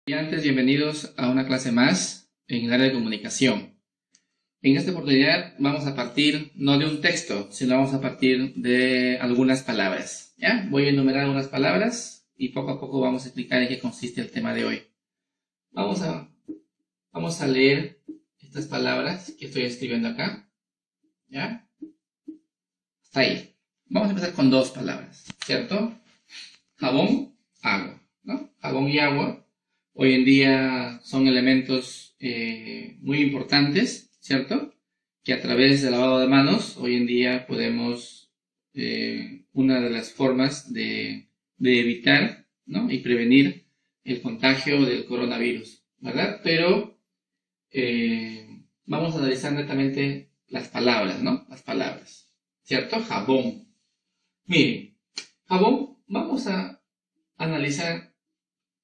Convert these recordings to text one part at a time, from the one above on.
Estudiantes, bienvenidos a una clase más en el área de comunicación. En esta oportunidad vamos a partir no de un texto, sino vamos a partir de algunas palabras. ¿Ya? Voy a enumerar algunas palabras y poco a poco vamos a explicar en qué consiste el tema de hoy. Vamos a leer estas palabras que estoy escribiendo acá. ¿Ya? Hasta ahí. Vamos a empezar con dos palabras, ¿cierto? Jabón, agua, ¿no? Jabón y agua. Hoy en día son elementos muy importantes, ¿cierto? Que a través del lavado de manos, hoy en día podemos, una de las formas de evitar, ¿no? Y prevenir el contagio del coronavirus, ¿verdad? Pero vamos a analizar netamente las palabras, ¿no? Las palabras, ¿cierto? Jabón. Miren, jabón, vamos a analizar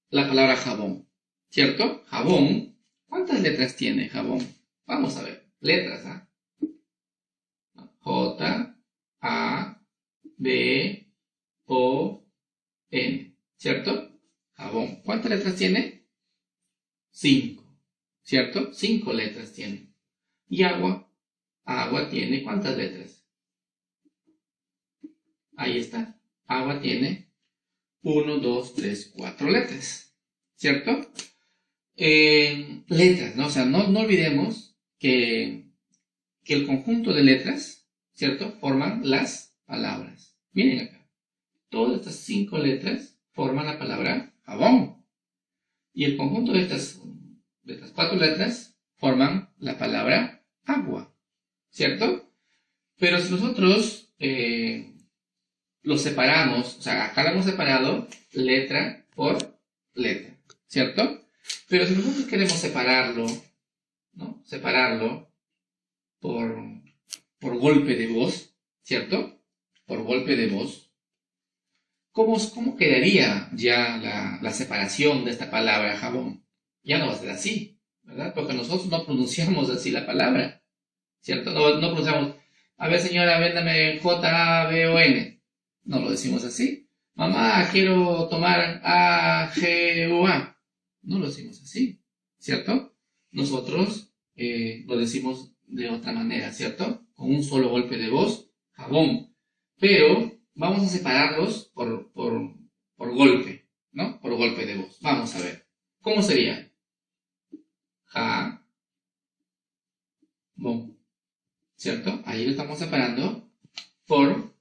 la palabra jabón, ¿cierto? Jabón, ¿cuántas letras tiene jabón? Vamos a ver, letras, ¿ah? J, A, B, O, N, ¿cierto? Jabón, ¿cuántas letras tiene? 5, ¿cierto? 5 letras tiene. Y agua tiene ¿cuántas letras? Ahí está, agua tiene 1, 2, 3, 4 letras, ¿cierto? Letras, ¿no? O sea, no olvidemos que el conjunto de letras, ¿cierto? Forman las palabras. Miren acá, todas estas 5 letras forman la palabra jabón. Y el conjunto de estas 4 letras forman la palabra agua, ¿cierto? Pero si nosotros lo separamos, o sea, acá lo hemos separado letra por letra, ¿cierto? Pero si nosotros queremos separarlo, ¿no? Separarlo por golpe de voz, ¿cierto? Por golpe de voz. ¿Cómo quedaría ya la separación de esta palabra jabón? Ya no va a ser así, ¿verdad? Porque nosotros no pronunciamos así la palabra, ¿cierto? No pronunciamos, a ver señora, véndame J-A-B-O-N. No lo decimos así. Mamá, quiero tomar A-G-U-A. No lo decimos así, ¿cierto? Nosotros lo decimos de otra manera, ¿cierto? Con un solo golpe de voz, jabón. Pero vamos a separarlos por golpe, ¿no? Por golpe de voz. Vamos a ver. ¿Cómo sería? Ja, bon, ¿cierto? Ahí lo estamos separando por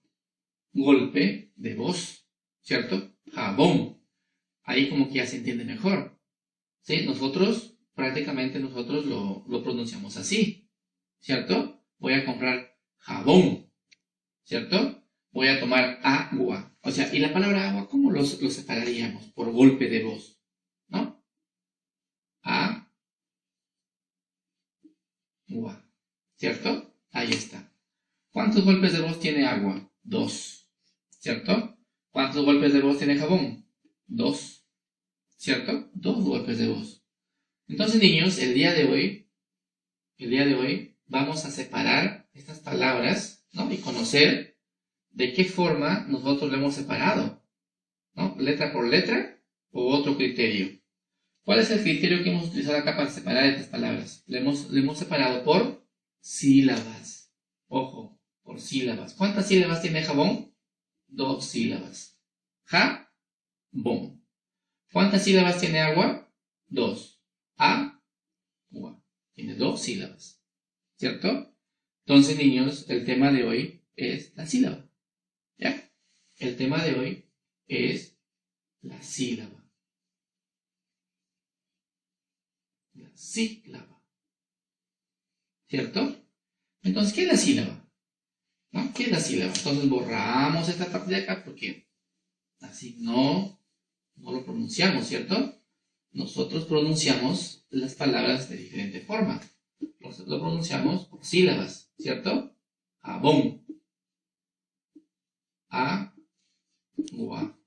golpe de voz, ¿cierto? Jabón. Ahí como que ya se entiende mejor. ¿Sí? Prácticamente nosotros lo pronunciamos así, ¿cierto? Voy a comprar jabón, ¿cierto? Voy a tomar agua. O sea, y la palabra agua, ¿cómo lo separaríamos? Por golpe de voz, ¿no? Agua, ¿cierto? Ahí está. ¿Cuántos golpes de voz tiene agua? 2, ¿cierto? ¿Cuántos golpes de voz tiene jabón? 2, ¿cierto? 2 golpes de voz. Entonces, niños, el día de hoy vamos a separar estas palabras, ¿no? Y conocer de qué forma nosotros lo hemos separado, ¿no? Letra por letra o otro criterio. ¿Cuál es el criterio que hemos utilizado acá para separar estas palabras? Le hemos separado por sílabas. Ojo, por sílabas. ¿Cuántas sílabas tiene jabón? 2 sílabas. Ja-bon. ¿Cuántas sílabas tiene agua? 2. Agua. Tiene 2 sílabas. ¿Cierto? Entonces, niños, el tema de hoy es la sílaba. ¿Ya? El tema de hoy es la sílaba. La sílaba. ¿Cierto? Entonces, ¿qué es la sílaba? ¿No? ¿Qué es la sílaba? Entonces borramos esta parte de acá porque así no lo pronunciamos, ¿cierto? Nosotros pronunciamos las palabras de diferente forma. Lo pronunciamos por sílabas, ¿cierto? Jabón. Agua.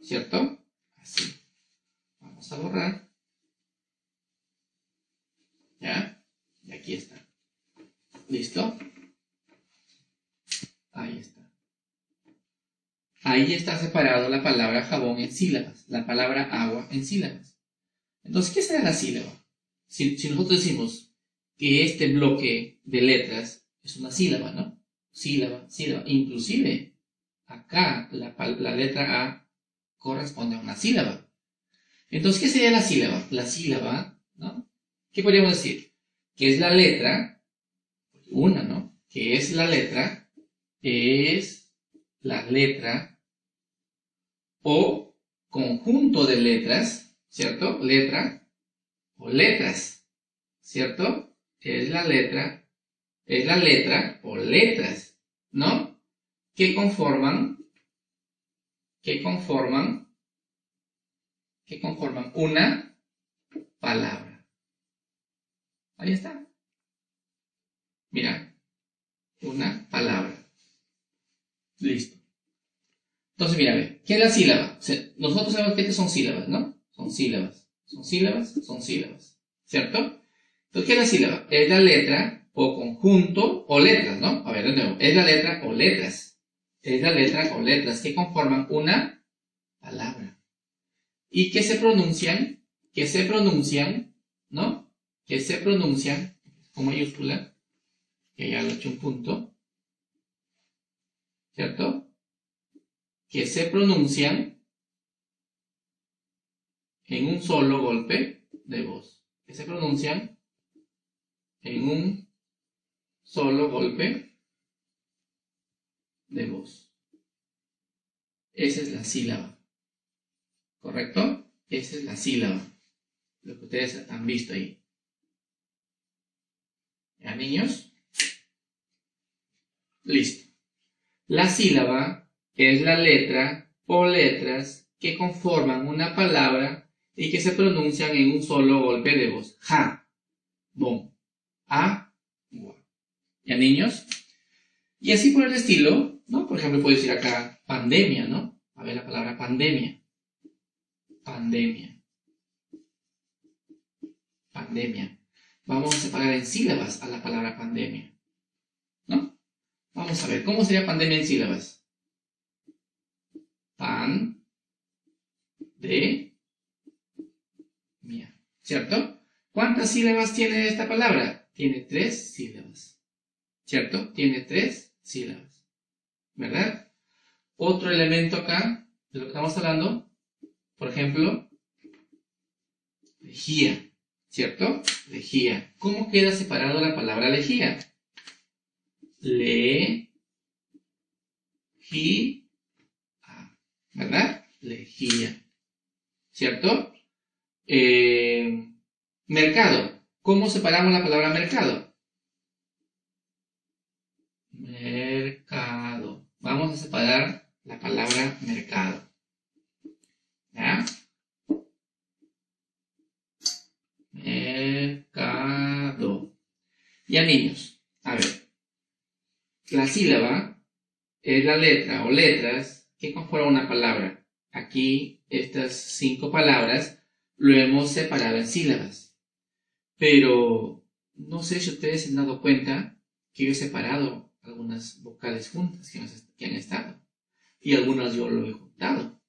¿Cierto? Así. Vamos a borrar. ¿Ya? Y aquí está. ¿Listo? Ahí está. Ahí está separado la palabra jabón en sílabas, la palabra agua en sílabas. Entonces, ¿qué será la sílaba? Si nosotros decimos que este bloque de letras es una sílaba, ¿no? Sílaba, sílaba. Inclusive, acá la letra A corresponde a una sílaba. Entonces, ¿qué sería la sílaba? La sílaba, ¿no? ¿Qué podríamos decir? Que es la letra, una, ¿no? Que es la letra o conjunto de letras, ¿cierto? Letra o letras, ¿cierto? Es la letra o letras, ¿no? Que conforman una palabra. Ahí está. Mira, una palabra. Listo. Entonces, mira, ve, ¿qué es la sílaba? O sea, nosotros sabemos que estas son sílabas, ¿no? Son sílabas, ¿cierto? Entonces, ¿qué es la sílaba? Es la letra o conjunto o letras, ¿no? A ver, de nuevo, es la letra o letras. Es la letra o letras que conforman una palabra. Y que se pronuncian, ¿no? Que se pronuncian con mayúscula, que ya le he hecho un punto, ¿cierto? Que se pronuncian en un solo golpe de voz. Que se pronuncian en un solo golpe de voz. Esa es la sílaba. ¿Correcto? Esa es la sílaba. Lo que ustedes han visto ahí. ¿Ya, niños? Listo. La sílaba es la letra o letras que conforman una palabra y que se pronuncian en un solo golpe de voz. Ja, bon, a, gua. ¿Ya, niños? Y así por el estilo, ¿no? Por ejemplo, puedo decir acá pandemia, ¿no? A ver la palabra pandemia. Pandemia. Pandemia. Vamos a separar en sílabas a la palabra pandemia, ¿no? Vamos a ver, ¿cómo sería pandemia en sílabas? Pan, de, mía. ¿Cierto? ¿Cuántas sílabas tiene esta palabra? Tiene 3 sílabas. ¿Cierto? Tiene 3 sílabas. ¿Verdad? Otro elemento acá, de lo que estamos hablando, por ejemplo, lejía. ¿Cierto? Lejía. ¿Cómo queda separado la palabra lejía? Le, ji, a. ¿Verdad? Lejía. ¿Cierto? Mercado. ¿Cómo separamos la palabra mercado? Mercado. Vamos a separar la palabra mercado. ¿Ya? Mercado. Ya, niños, a ver. La sílaba es la letra o letras que conforman una palabra. Aquí, estas 5 palabras lo hemos separado en sílabas. Pero no sé si ustedes se han dado cuenta que yo he separado algunas vocales juntas que han estado. Y algunas yo lo he juntado.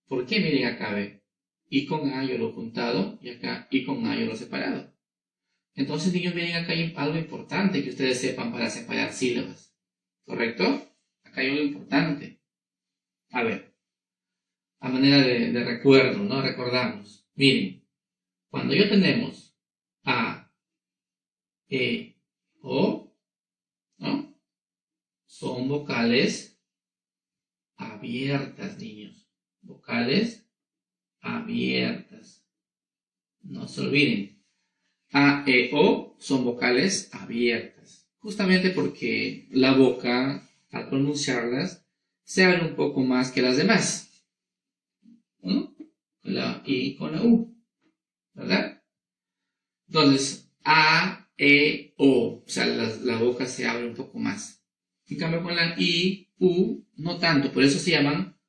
¿Por qué? Miren acá, ve. Y con A yo lo he juntado y acá y con A yo lo he separado. Entonces, niños, miren acá hay algo importante que ustedes sepan para separar sílabas. ¿Correcto? Acá hay algo importante. A ver, a manera de recuerdo, ¿no? Recordamos. Miren, cuando ya tenemos A, E, O, ¿no? Son vocales abiertas, niños. Vocales abiertas. No se olviden. A, E, O son vocales abiertas. Justamente porque la boca, al pronunciarlas, se abre un poco más que las demás. ¿No? Con la I, con la U. ¿Verdad? Entonces, A, E, O. O sea, la boca se abre un poco más. En cambio, con la I, U, no tanto. Por eso se llaman,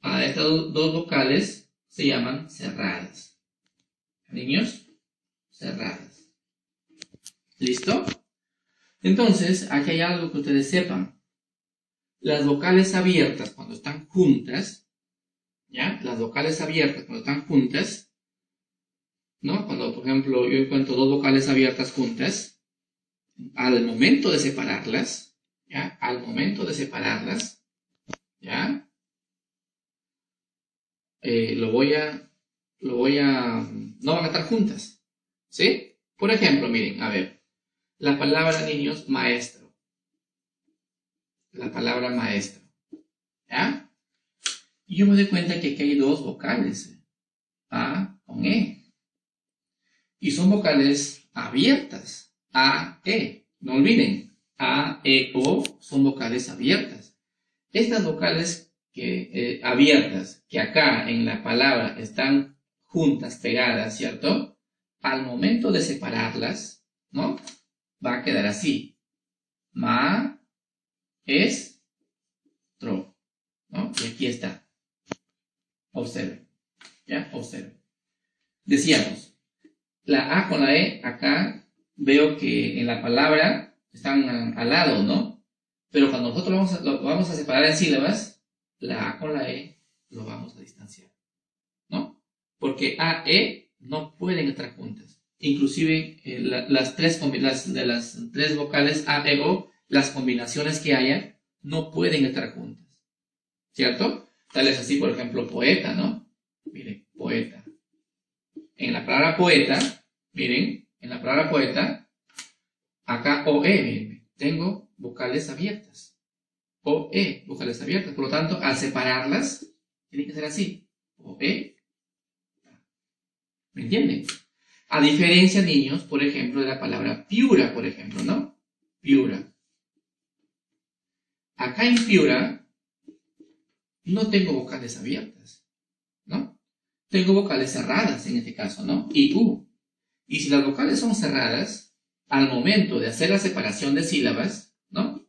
a estas dos vocales, se llaman cerradas. ¿Niños? Cerradas. ¿Listo? Entonces, aquí hay algo que ustedes sepan. Las vocales abiertas, cuando están juntas, ¿ya? Las vocales abiertas, cuando están juntas, ¿no? Cuando, por ejemplo, yo encuentro dos vocales abiertas juntas, al momento de separarlas, ¿ya? Al momento de separarlas, ¿ya? No van a estar juntas, ¿sí? Por ejemplo, miren, a ver, la palabra, niños, maestro. La palabra maestro, ¿ya? Y yo me doy cuenta que aquí hay dos vocales, A con E. Y son vocales abiertas, A, E. No olviden, A, E, O son vocales abiertas. Estas vocales abiertas, que acá en la palabra están juntas, pegadas, ¿cierto? Al momento de separarlas, ¿no? Va a quedar así. Ma, es, tro, ¿no? Y aquí está. Observen, ¿ya? Observen. Decíamos, la A con la E, acá veo que en la palabra están al lado, ¿no? Pero cuando nosotros lo vamos a separar en sílabas, la A con la E lo vamos a distanciar, ¿no? Porque A, E no pueden estar juntas. Inclusive las tres vocales A, E, O, las combinaciones que haya, no pueden estar juntas, ¿cierto? Tal es así, por ejemplo, poeta, ¿no? Miren, poeta. En la palabra poeta, miren, en la palabra poeta, acá O-E, miren, tengo vocales abiertas. O-E, vocales abiertas. Por lo tanto, al separarlas, tiene que ser así. O-E. ¿Me entienden? A diferencia, niños, por ejemplo, de la palabra piura, por ejemplo, ¿no? Piura. Acá en piura, no tengo vocales abiertas, ¿no? Tengo vocales cerradas en este caso, ¿no? Y U. Y si las vocales son cerradas, al momento de hacer la separación de sílabas, ¿no?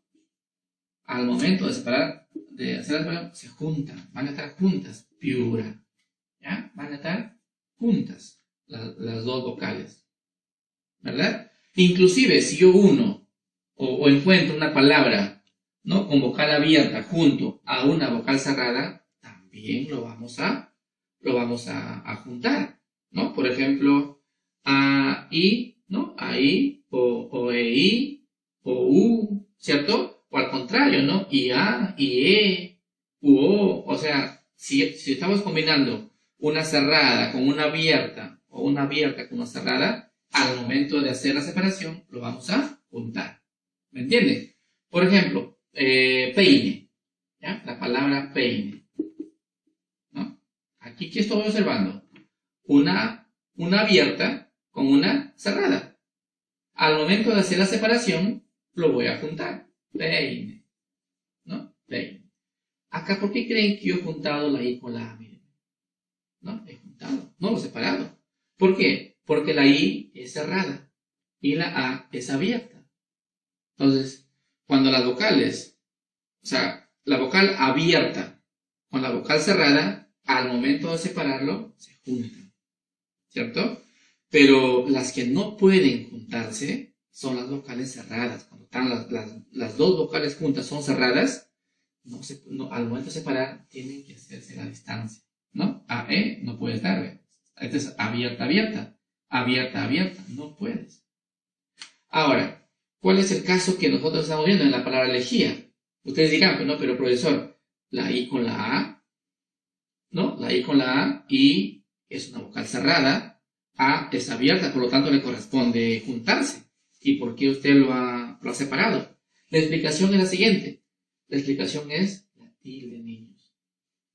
Al momento de hacer la separación, se juntan, van a estar juntas, piura, ¿ya? Van a estar juntas las dos vocales, ¿verdad? Inclusive, si yo uno o encuentro una palabra, ¿no? Con vocal abierta junto a una vocal cerrada, también lo vamos a juntar, ¿no? Por ejemplo, a, i, ¿no? A, i, o e, i, o u, ¿cierto? O al contrario, ¿no? I, a, i, e, u, o sea, si estamos combinando una cerrada con una abierta, o una abierta con una cerrada, al momento de hacer la separación, lo vamos a juntar. ¿Me entienden? Por ejemplo, peine, ¿ya? La palabra peine, ¿no? Aquí, ¿qué estoy observando? Una abierta con una cerrada. Al momento de hacer la separación, lo voy a juntar. Peine, ¿no? Peine. Acá, ¿por qué creen que yo he juntado la I con la A? Miren, ¿no? He juntado, no lo he separado. ¿Por qué? Porque la I es cerrada y la A es abierta. Entonces, cuando las vocales, o sea, la vocal abierta con la vocal cerrada, al momento de separarlo, se juntan, ¿cierto? Pero las que no pueden juntarse son las vocales cerradas. Cuando están las dos vocales juntas son cerradas, al momento de separar tienen que hacerse la distancia, ¿no? A, E no puede estar. Esta es abierta, abierta. Abierta, abierta. No puedes. Ahora, ¿cuál es el caso que nosotros estamos viendo en la palabra lejía? Ustedes dirán, pues no, pero profesor, la I con la A, ¿no? La I con la A, I es una vocal cerrada, A es abierta, por lo tanto le corresponde juntarse. ¿Y por qué usted lo ha separado? La explicación es la siguiente. La explicación es la tilde, niños.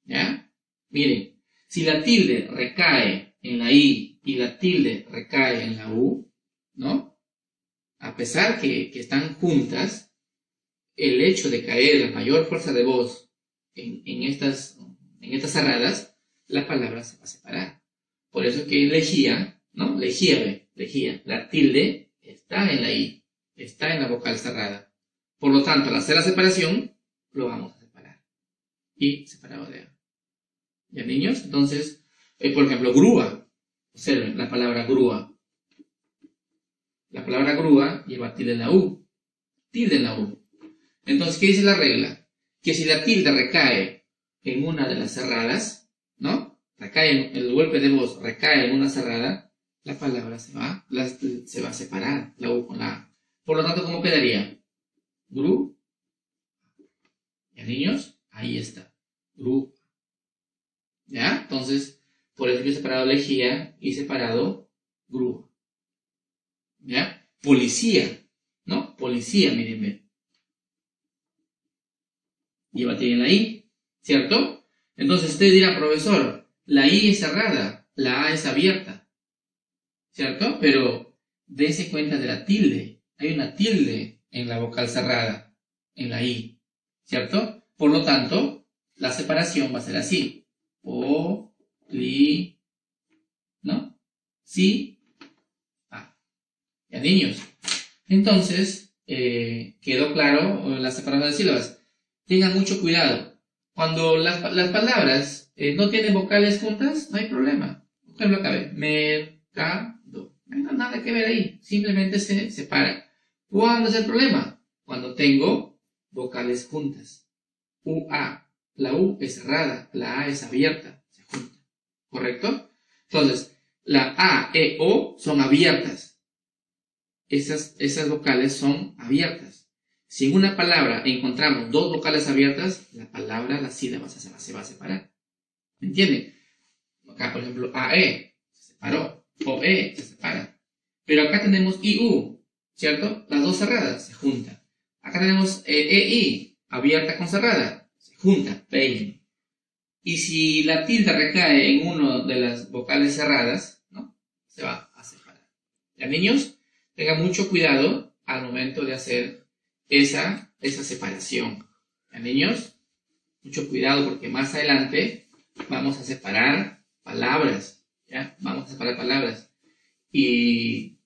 ¿Ya? Miren, si la tilde recae en la I y la tilde recae en la U, ¿no? A pesar que están juntas, el hecho de caer la mayor fuerza de voz en estas cerradas, la palabra se va a separar. Por eso que lejía, ¿no? Lejía, la tilde está en la I, está en la vocal cerrada. Por lo tanto, al hacer la separación, lo vamos a separar. Y separado de A. ¿Ya, niños? Entonces, por ejemplo, grúa. Observen la palabra grúa. La palabra grúa lleva tilde en la U. Tilde en la U. Entonces, ¿qué dice la regla? Que si la tilde recae en una de las cerradas, ¿no? el golpe de voz recae en una cerrada, la palabra se va a separar, la U con la A. Por lo tanto, ¿cómo quedaría? Gru. ¿Ya, niños? Ahí está. Gru. ¿Ya? Entonces, por eso yo he separado lejía y separado grúa. ¿Ya? Policía. ¿No? Policía, miren, ven. Llévate bien la I, ¿cierto? Entonces usted dirá, profesor, la I es cerrada, la A es abierta, ¿cierto? Pero dése cuenta de la tilde. Hay una tilde en la vocal cerrada, en la I, ¿cierto? Por lo tanto, la separación va a ser así. O, li, ¿no? Si, A. ¿Ya, niños? Entonces, quedó claro la separación de sílabas. Tengan mucho cuidado. Cuando las palabras no tienen vocales juntas, no hay problema. Por ejemplo, acá ve, mercado. No hay nada que ver ahí. Simplemente se separa. ¿Cuándo es el problema? Cuando tengo vocales juntas. UA. La U es cerrada, la A es abierta. Se junta. ¿Correcto? Entonces, la A, E, O son abiertas. Esas vocales son abiertas. Si en una palabra encontramos dos vocales abiertas, la sílaba se va a separar. ¿Me entienden? Acá, por ejemplo, AE se separó, OE se separa. Pero acá tenemos IU, ¿cierto? Las dos cerradas se juntan. Acá tenemos EI, abierta con cerrada, se junta, pein. Y si la tilde recae en una de las vocales cerradas, ¿no? Se va a separar. ¿Ya, niños? Tengan mucho cuidado al momento de hacer esa separación. ¿Ya, niños? Mucho cuidado porque más adelante vamos a separar palabras. ¿Ya? Vamos a separar palabras. Y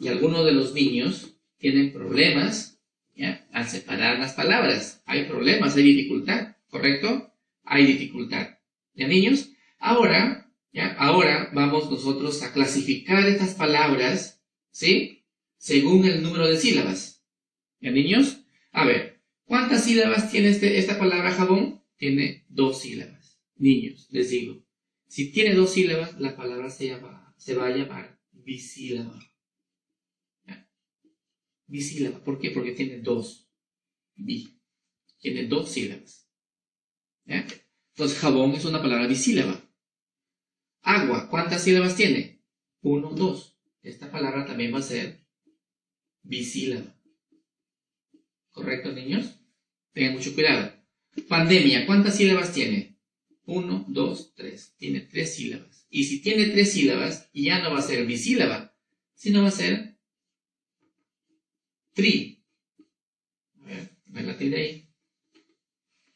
algunos de los niños tienen problemas, ¿ya? Al separar las palabras. Hay problemas, hay dificultad, ¿correcto? Hay dificultad. ¿Ya, niños? Ahora vamos nosotros a clasificar estas palabras, ¿sí? Según el número de sílabas. ¿Ya, niños? A ver, ¿cuántas sílabas tiene esta palabra jabón? Tiene 2 sílabas. Niños, les digo, si tiene 2 sílabas, la palabra se va a llamar bisílaba. ¿Ya? Bisílaba. ¿Por qué? Porque tiene 2. Tiene 2 sílabas. ¿Ya? Entonces, jabón es una palabra bisílaba. Agua, ¿cuántas sílabas tiene? 1, 2. Esta palabra también va a ser bisílaba. ¿Correcto, niños? Tengan mucho cuidado. Pandemia, ¿cuántas sílabas tiene? 1, 2, 3. Tiene 3 sílabas. Y si tiene 3 sílabas, ya no va a ser bisílaba, sino va a ser tri. A ver, me la tilde ahí.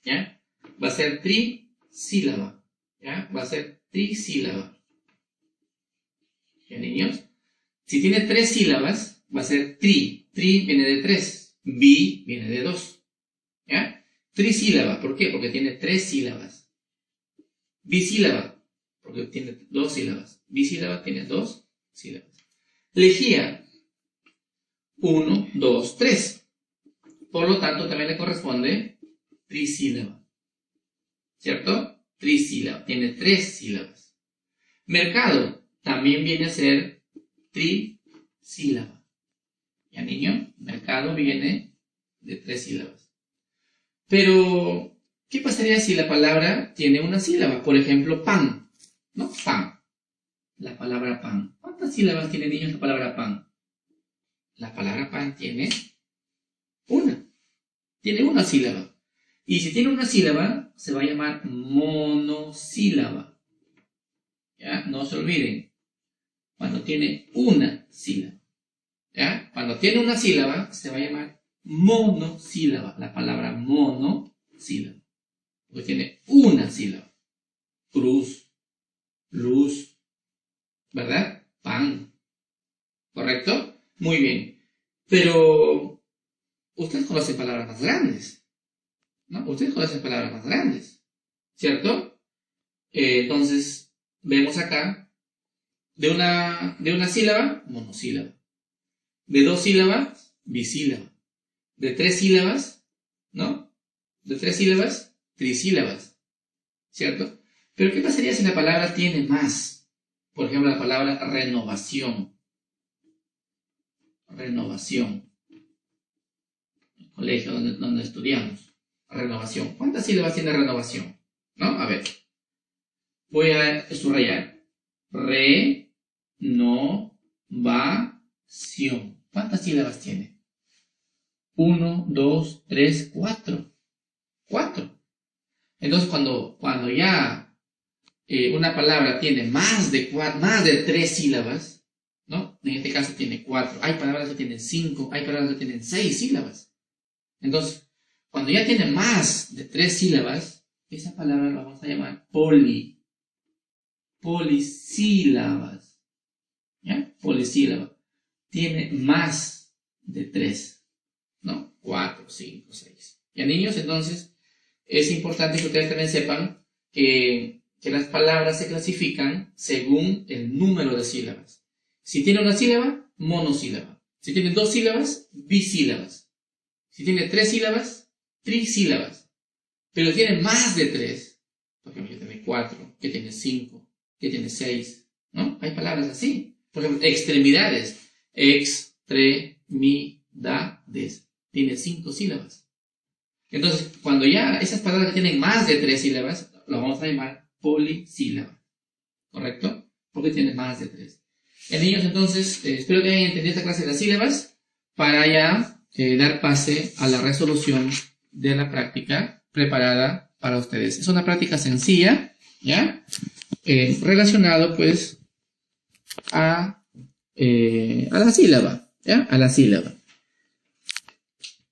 ¿Ya? Va a ser trisílaba. ¿Ya? Va a ser trisílaba. ¿Ya, niños? Si tiene 3 sílabas, va a ser tri. Tri viene de 3. Bi viene de 2. ¿Ya? Trisílaba. ¿Por qué? Porque tiene 3 sílabas. Bisílaba. Porque tiene 2 sílabas. Bisílaba tiene 2 sílabas. Lejía. 1, 2, 3. Por lo tanto, también le corresponde trisílaba. ¿Cierto? Trisílaba. Tiene 3 sílabas. Mercado. También viene a ser trisílaba. ¿Ya, niño? Mercado viene de 3 sílabas. Pero, ¿qué pasaría si la palabra tiene una sílaba? Por ejemplo, pan. ¿No? Pan. La palabra pan. ¿Cuántas sílabas tiene, niños, la palabra pan? La palabra pan tiene una. Tiene una sílaba. Y si tiene una sílaba, se va a llamar monosílaba. ¿Ya? No se olviden. Cuando tiene una sílaba. ¿Ya? Cuando tiene una sílaba, se va a llamar monosílaba. La palabra monosílaba. Porque tiene una sílaba. Cruz, luz, ¿verdad? Pan. ¿Correcto? Muy bien. Pero ustedes conocen palabras más grandes, ¿no? Ustedes conocen palabras más grandes, ¿cierto? Entonces, vemos acá, de una sílaba, monosílaba. De 2 sílabas, bisílaba. De 3 sílabas, ¿no? De 3 sílabas, trisílabas. ¿Cierto? Pero ¿qué pasaría si la palabra tiene más? Por ejemplo, la palabra renovación. Renovación. El colegio donde estudiamos. Renovación. ¿Cuántas sílabas tiene renovación? ¿No? A ver. Voy a subrayar. Renovación. ¿Cuántas sílabas tiene? 1, 2, 3, 4. 4. Entonces, cuando ya una palabra tiene más de 3 sílabas, ¿no? En este caso tiene 4. Hay palabras que tienen 5, hay palabras que tienen 6 sílabas. Entonces, cuando ya tiene más de 3 sílabas, esa palabra la vamos a llamar polisílabas. ¿Ya? Polisílaba. Tiene más de 3, ¿no? 4, 5, 6. ¿Ya, niños? Entonces, es importante que ustedes también sepan que las palabras se clasifican según el número de sílabas. Si tiene una sílaba, monosílaba. Si tiene 2 sílabas, bisílabas. Si tiene 3 sílabas, trisílabas. Pero tiene más de 3, por ejemplo, que tiene 4, que tiene 5, que tiene 6, ¿no? Hay palabras así. Por ejemplo, extremidades. Extremidades. Tiene 5 sílabas. Entonces, cuando ya esas palabras que tienen más de 3 sílabas, las vamos a llamar polisílaba. ¿Correcto? Porque tiene más de 3. Niños, entonces, espero que hayan entendido esta clase de las sílabas para ya dar pase a la resolución de la práctica preparada para ustedes. Es una práctica sencilla, ¿ya? Relacionado, pues, a la sílaba, ¿ya? A la sílaba.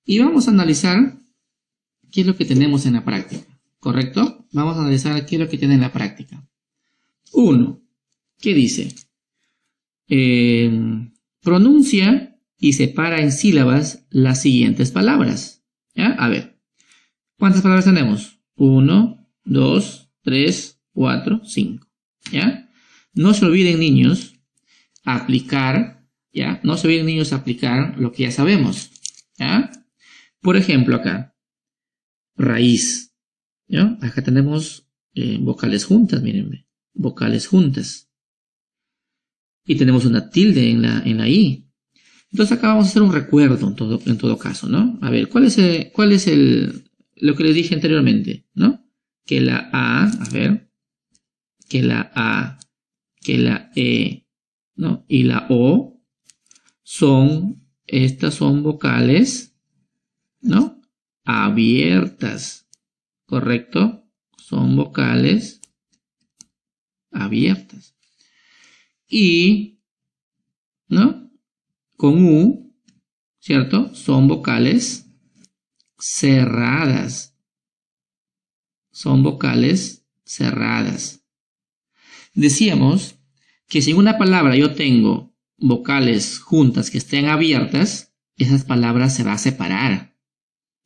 Y vamos a analizar qué es lo que tenemos en la práctica, ¿correcto? Vamos a analizar qué es lo que tiene en la práctica. 1. ¿Qué dice? Pronuncia y separa en sílabas las siguientes palabras. ¿Ya? A ver, ¿cuántas palabras tenemos? 1, 2, 3, 4, 5. ¿Ya? No se olviden, niños, aplicar, ¿ya? No se olviden, niños, aplicar lo que ya sabemos, ¿ya? Por ejemplo, acá, raíz, ¿ya? Acá tenemos vocales juntas, mírenme, vocales juntas. Y tenemos una tilde en la I. Entonces acá vamos a hacer un recuerdo en todo caso, ¿no? A ver, ¿cuál es lo que les dije anteriormente, ¿no? Que la A, que la A, que la E, ¿no? Y la O estas son vocales, ¿no? Abiertas, ¿correcto? Son vocales abiertas. Y, ¿no? Con U, ¿cierto? Son vocales cerradas. Son vocales cerradas. Decíamos que si en una palabra yo tengo vocales juntas que estén abiertas, esas palabras se van a separar.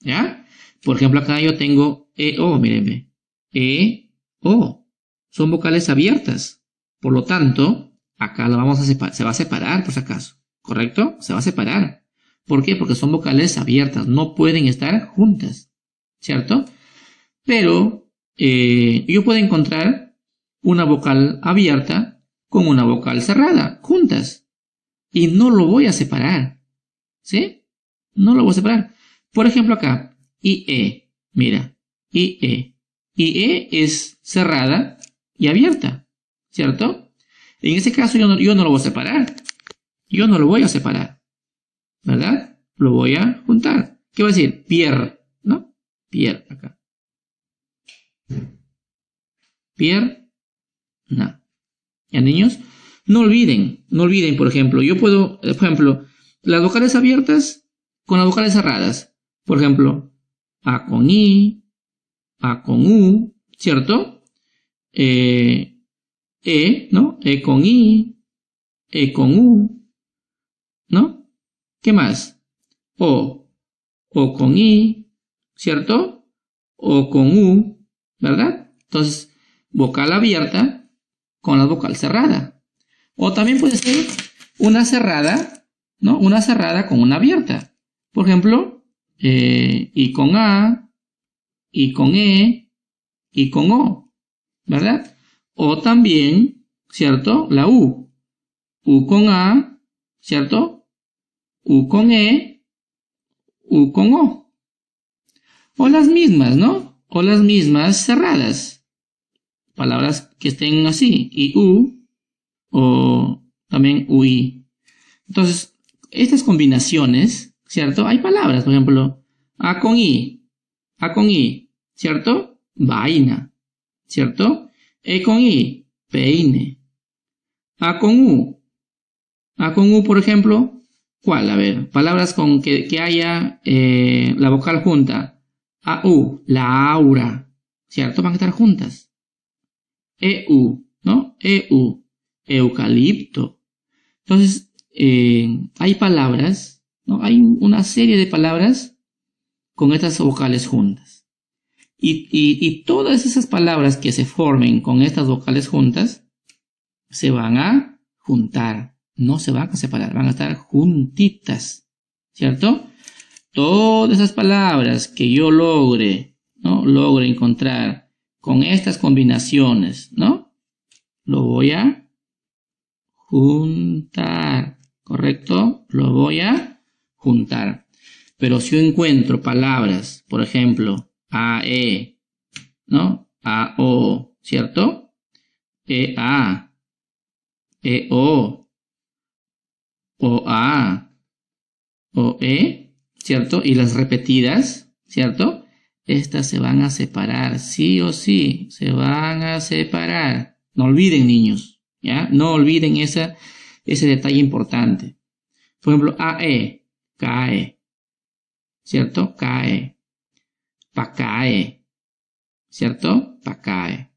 ¿Ya? Por ejemplo, acá yo tengo E-O, mírenme. E-O. Son vocales abiertas. Por lo tanto, acá lo vamos a se va a separar, por si acaso. ¿Correcto? Se va a separar. ¿Por qué? Porque son vocales abiertas. No pueden estar juntas. ¿Cierto? Pero yo puedo encontrar una vocal abierta con una vocal cerrada, juntas. Y no lo voy a separar. ¿Sí? No lo voy a separar. Por ejemplo, acá, IE. Mira, IE. IE es cerrada y abierta. ¿Cierto? En ese caso yo no lo voy a separar. Yo no lo voy a separar. ¿Verdad? Lo voy a juntar. ¿Qué va a decir? Pierre, ¿no? Pierre, acá. Pierre, no. ¿Ya, niños? No olviden, por ejemplo, yo puedo, por ejemplo, las vocales abiertas con las vocales cerradas. Por ejemplo, A con I, A con U, ¿cierto? ¿No? E con I, E con U, ¿no? ¿Qué más? O con I, ¿cierto? O con U, ¿verdad? Entonces, vocal abierta con la vocal cerrada. O también puede ser una cerrada, ¿no? Una cerrada con una abierta. Por ejemplo, I con A, I con E, I con O. ¿verdad? O también, ¿cierto? La U. U con A, ¿cierto? U con E, U con O. O las mismas, ¿no? O las mismas cerradas. Palabras que estén así. I, U, o también UI. Entonces, estas combinaciones, ¿cierto? Hay palabras, por ejemplo, A con I, ¿cierto? Vaina, ¿cierto? E con I, peine. A con U, por ejemplo, ¿cuál? A ver, palabras con que haya la vocal junta. AU, la aura, ¿cierto? Van a estar juntas. EU, ¿no? EU, eucalipto. Entonces, hay palabras, ¿no? Hay una serie de palabras con estas vocales juntas. Y todas esas palabras que se formen con estas vocales juntas se van a juntar, no se van a separar, van a estar juntitas, ¿cierto? Todas esas palabras que yo logre encontrar con estas combinaciones, ¿no? Lo voy a juntar, ¿correcto? Lo voy a juntar. Pero si yo encuentro palabras, por ejemplo, AE, ¿no? AO, ¿cierto? EA, EO, OA, OE, ¿cierto? Y las repetidas, ¿cierto? Estas se van a separar, sí o sí, se van a separar. No olviden, niños, ¿ya? No olviden ese detalle importante. Por ejemplo, AE, cae, ¿cierto? Cae. Pacae, ¿cierto? Pacae.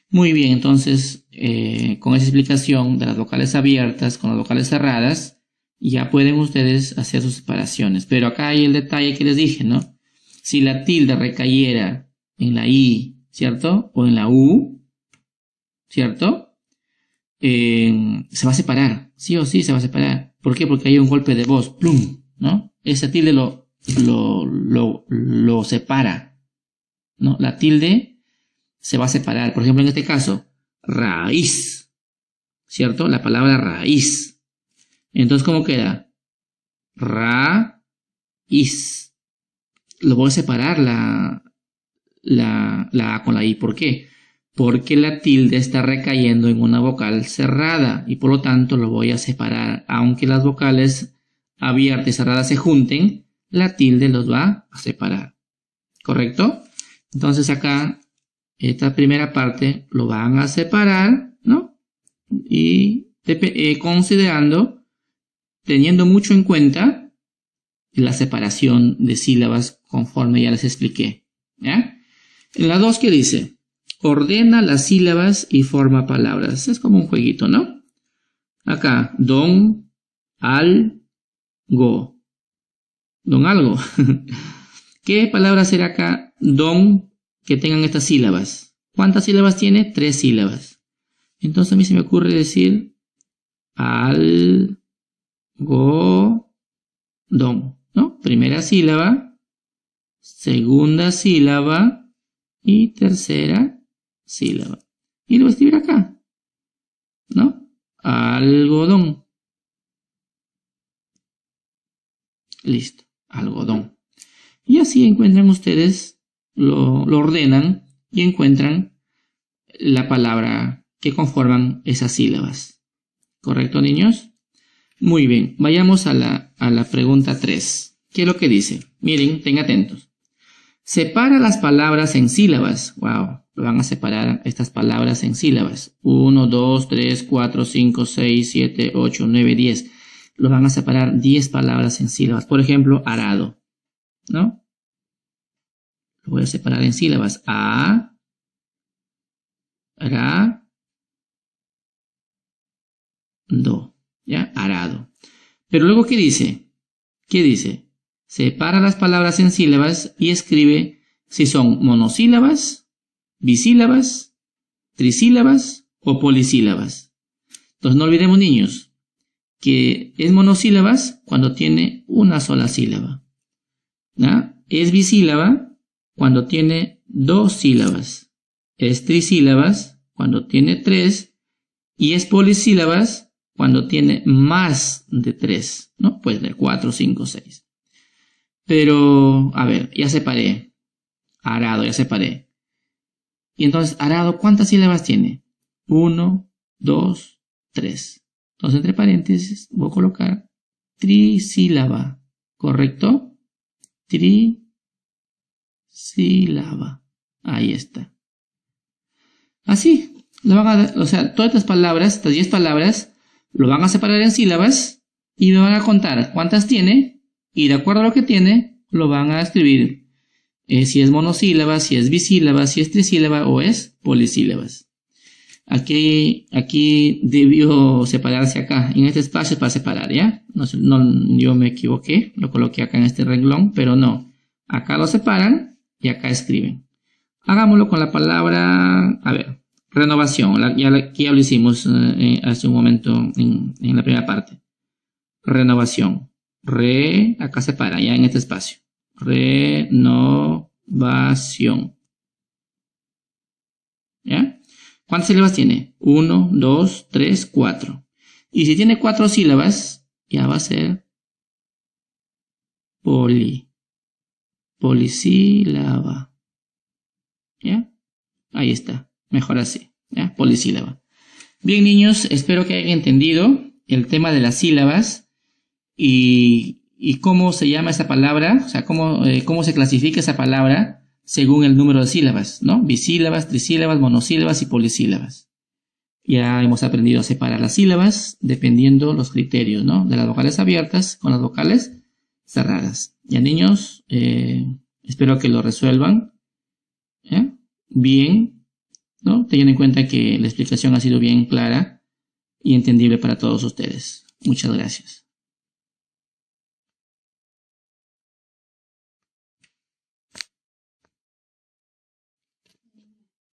Muy bien, entonces, con esa explicación de las vocales abiertas con las vocales cerradas, ya pueden ustedes hacer sus separaciones. Pero acá hay el detalle que les dije, ¿no? Si la tilde recayera en la I, ¿cierto? O en la U, ¿cierto? Se va a separar, sí o sí se va a separar. ¿Por qué? Porque hay un golpe de voz, plum, ¿no? Esa tilde lo separa, ¿no? La tilde se va a separar. Por ejemplo, en este caso, raíz, ¿cierto? La palabra raíz. Entonces, ¿cómo queda? Raíz. Lo voy a separar la A con la I. ¿Por qué? Porque la tilde está recayendo en una vocal cerrada y por lo tanto lo voy a separar. Aunque las vocales abiertas y cerradas se junten, la tilde los va a separar. ¿Correcto? Entonces acá, esta primera parte lo van a separar, ¿no? Y considerando, teniendo mucho en cuenta la separación de sílabas conforme ya les expliqué, ¿ya? En la 2, ¿qué dice? Ordena las sílabas y forma palabras. Es como un jueguito, ¿no? Acá, don, al, go. Don algo. ¿Qué palabra será acá don que tengan estas sílabas? ¿Cuántas sílabas tiene? 3 sílabas. Entonces a mí se me ocurre decir al, go, don, ¿no? Primera sílaba, segunda sílaba y tercera sílaba. Y lo voy a escribir acá, ¿no? Algodón. Listo, algodón. Y así encuentran ustedes, lo ordenan y encuentran la palabra que conforman esas sílabas. ¿Correcto, niños? Muy bien, vayamos a la pregunta 3. ¿Qué es lo que dice? Miren, estén atentos. Separa las palabras en sílabas. Wow, lo van a separar estas palabras en sílabas. 1, 2, 3, 4, 5, 6, 7, 8, 9, 10. Lo van a separar 10 palabras en sílabas. Por ejemplo, arado, ¿no? Lo voy a separar en sílabas. A, ra, do. ¿Ya? Arado. Pero luego, ¿qué dice? ¿Qué dice? Separa las palabras en sílabas y escribe si son monosílabas, bisílabas, trisílabas o polisílabas. Entonces no olvidemos, niños, que es monosílabas cuando tiene una sola sílaba. ¿Ya? Es bisílaba cuando tiene 2 sílabas. es trisílabas cuando tiene 3 y es polisílabas cuando tiene más de 3, ¿no? Puede tener 4, 5, 6. Pero, a ver, ya separé. Arado, ya separé. Y entonces, arado, ¿cuántas sílabas tiene? 1, 2, 3. Entonces, entre paréntesis, voy a colocar trisílaba. ¿Correcto? Trisílaba. Ahí está. Así. Lo van a, o sea, todas estas palabras, estas 10 palabras, lo van a separar en sílabas y me van a contar cuántas tiene y de acuerdo a lo que tiene, lo van a escribir. Si es monosílaba, si es bisílaba, si es trisílaba o es polisílabas. Aquí debió separarse acá, en este espacio para separar, ¿ya? No, yo me equivoqué, lo coloqué acá en este renglón, pero no. Acá lo separan y acá escriben. Hagámoslo con la palabra, a ver, renovación. Aquí ya lo hicimos hace un momento en la primera parte. Renovación. Acá separa, ya en este espacio. Renovación. ¿Ya? ¿Cuántas sílabas tiene? 1, 2, 3, 4. Y si tiene 4 sílabas, ya va a ser polisílaba. ¿Ya? Ahí está. Mejor así. ¿Ya? Polisílaba. Bien, niños, espero que hayan entendido el tema de las sílabas y cómo se llama esa palabra, o sea, cómo se clasifica esa palabra según el número de sílabas, ¿no? Bisílabas, trisílabas, monosílabas y polisílabas. Ya hemos aprendido a separar las sílabas dependiendo los criterios, ¿no? De las vocales abiertas con las vocales cerradas. Ya, niños, espero que lo resuelvan bien, ¿no? Teniendo en cuenta que la explicación ha sido bien clara y entendible para todos ustedes. Muchas gracias.